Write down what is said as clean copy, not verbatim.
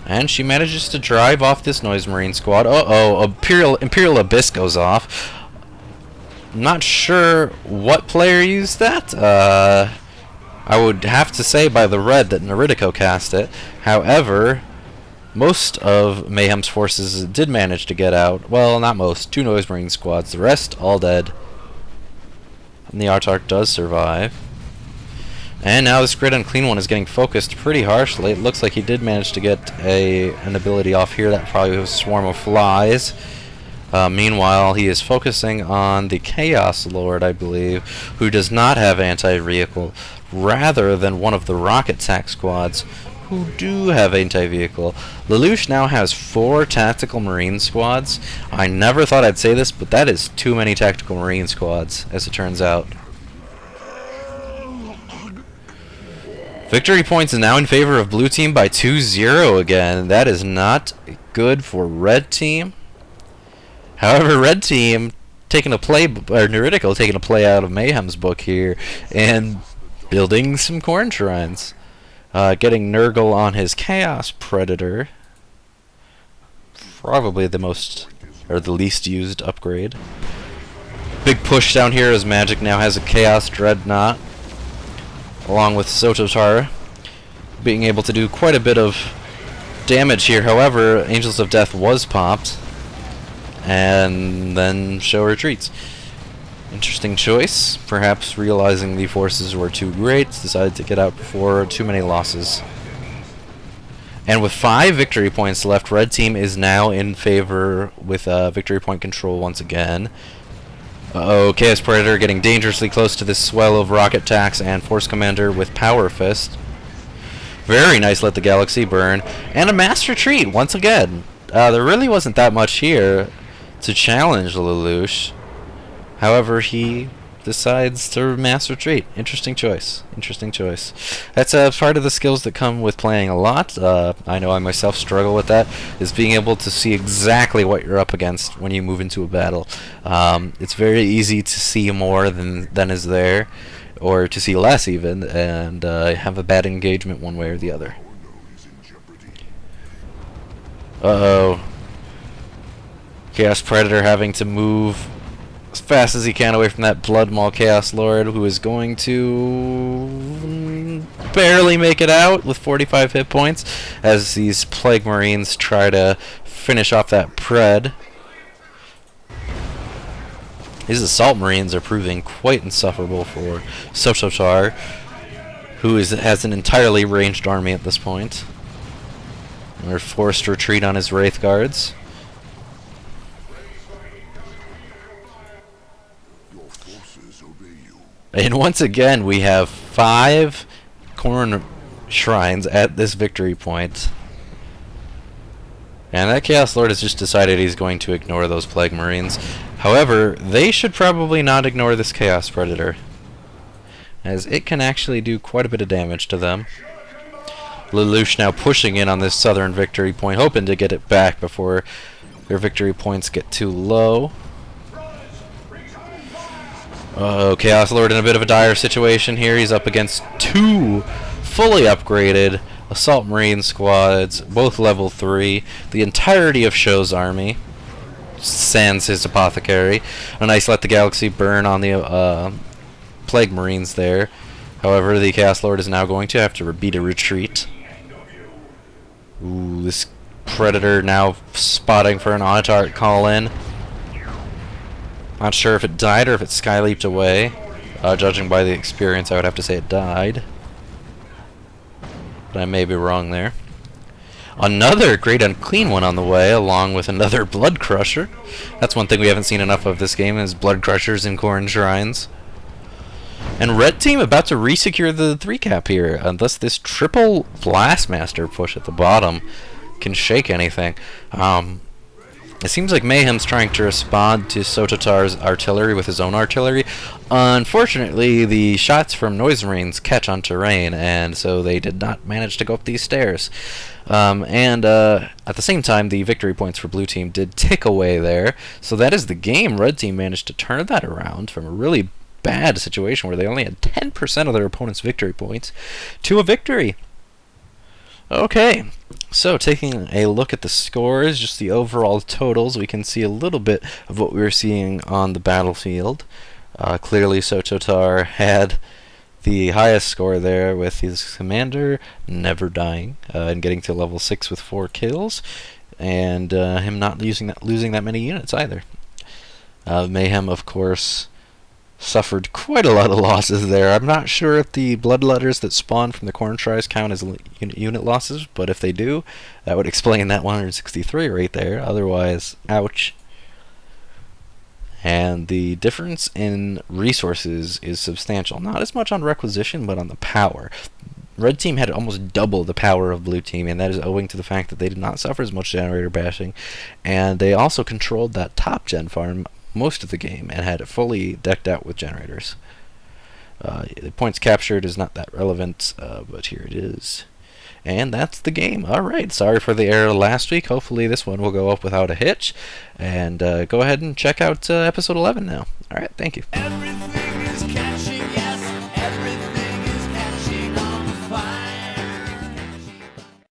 And she manages to drive off this Noise Marine squad. Uh-oh, Imperial Abyss goes off. Not sure what player used that. I would have to say by the red that Naritico cast it. However, most of Mayhem's forces did manage to get out. Well, not most. 2 Noise Marine squads. The rest all dead. And the Autarch does survive. And now this Great Unclean One is getting focused pretty harshly. It looks like he did manage to get an ability off here. That probably was Swarm of Flies. Meanwhile, he is focusing on the Chaos Lord, I believe, who does not have anti-vehicle, rather than one of the Rocket Tack squads, who do have anti-vehicle. Lelouch now has 4 Tactical Marine squads. I never thought I'd say this, but that is too many Tactical Marine squads, as it turns out. Victory points is now in favor of Blue Team by 2-0 again. That is not good for Red Team. However, Red Team taking a play, or Naritico taking a play out of Mayhem's book here, and building some Corn Shrines. Getting Nurgle on his Chaos Predator. Probably the most, or the least used upgrade. Big push down here as Magic now has a Chaos Dreadnought, along with Sototar being able to do quite a bit of damage here. However, Angels of Death was popped, and then show retreats. Interesting choice. Perhaps realizing the forces were too great, decided to get out before too many losses. And with 5 victory points left, Red Team is now in favor with victory point control once again. Uh-oh, Chaos Predator getting dangerously close to this swell of Rocket Tax, and Force Commander with Power Fist. Very nice, let the galaxy burn. And a mass retreat, once again. There really wasn't that much here to challenge Lelouch. However, he decides to mass retreat. Interesting choice. Interesting choice. That's part of the skills that come with playing a lot. I know I myself struggle with that, is being able to see exactly what you're up against when you move into a battle. It's very easy to see more than is there, or to see less even, and have a bad engagement one way or the other. Uh-oh. Chaos Predator having to move as fast as he can away from that Blood Maul Chaos Lord, who is going to barely make it out with 45 hit points as these Plague Marines try to finish off that Pred. These Assault Marines are proving quite insufferable for Sototar, who has an entirely ranged army at this point. They're forced to retreat on his Wraith Guards. And once again, we have 5 Corn Shrines at this victory point. And that Chaos Lord has just decided he's going to ignore those Plague Marines. However, they should probably not ignore this Chaos Predator, as it can actually do quite a bit of damage to them. Lelouch now pushing in on this southern victory point, hoping to get it back before their victory points get too low. Chaos Lord in a bit of a dire situation here. He's up against 2 fully upgraded Assault Marine squads, both level 3. The entirety of Show's army, sans his Apothecary. A nice let the galaxy burn on the Plague Marines there. However, the Chaos Lord is now going to have to beat a retreat. Ooh, this Predator now spotting for an Autarch call-in. Not sure if it died or if it sky-leaped away. Judging by the experience, I would have to say it died. But I may be wrong there. Another Great Unclean One on the way, along with another Blood Crusher. That's one thing we haven't seen enough of this game, is Blood Crushers in Corn Shrines. And Red Team about to re-secure the 3-cap here, unless this triple Blastmaster push at the bottom can shake anything. It seems like Mayhem's trying to respond to Sototar's artillery with his own artillery. Unfortunately, the shots from Noise Marines catch on terrain, and so they did not manage to go up these stairs. At the same time, the victory points for Blue Team did tick away there. So that is the game. Red Team managed to turn that around from a really bad situation where they only had 10% of their opponent's victory points to a victory. Okay, so taking a look at the scores, just the overall totals, we can see a little bit of what we were seeing on the battlefield. Clearly, Sototar had the highest score there with his commander never dying and getting to level 6 with 4 kills, and him not losing that many units either. Mayhem, of course, suffered quite a lot of losses there. I'm not sure if the bloodletters that spawn from the corn tries count as unit losses, but if they do, that would explain that 163 right there. Otherwise, ouch. And the difference in resources is substantial. Not as much on requisition, but on the power. Red team had almost double the power of blue team, and that is owing to the fact that they did not suffer as much generator bashing, and they also controlled that top gen farm most of the game and had it fully decked out with generators. The points captured is not that relevant, but here it is. And that's the game. Alright, sorry for the error last week. Hopefully this one will go up without a hitch. And go ahead and check out episode 11 now. Alright, thank you.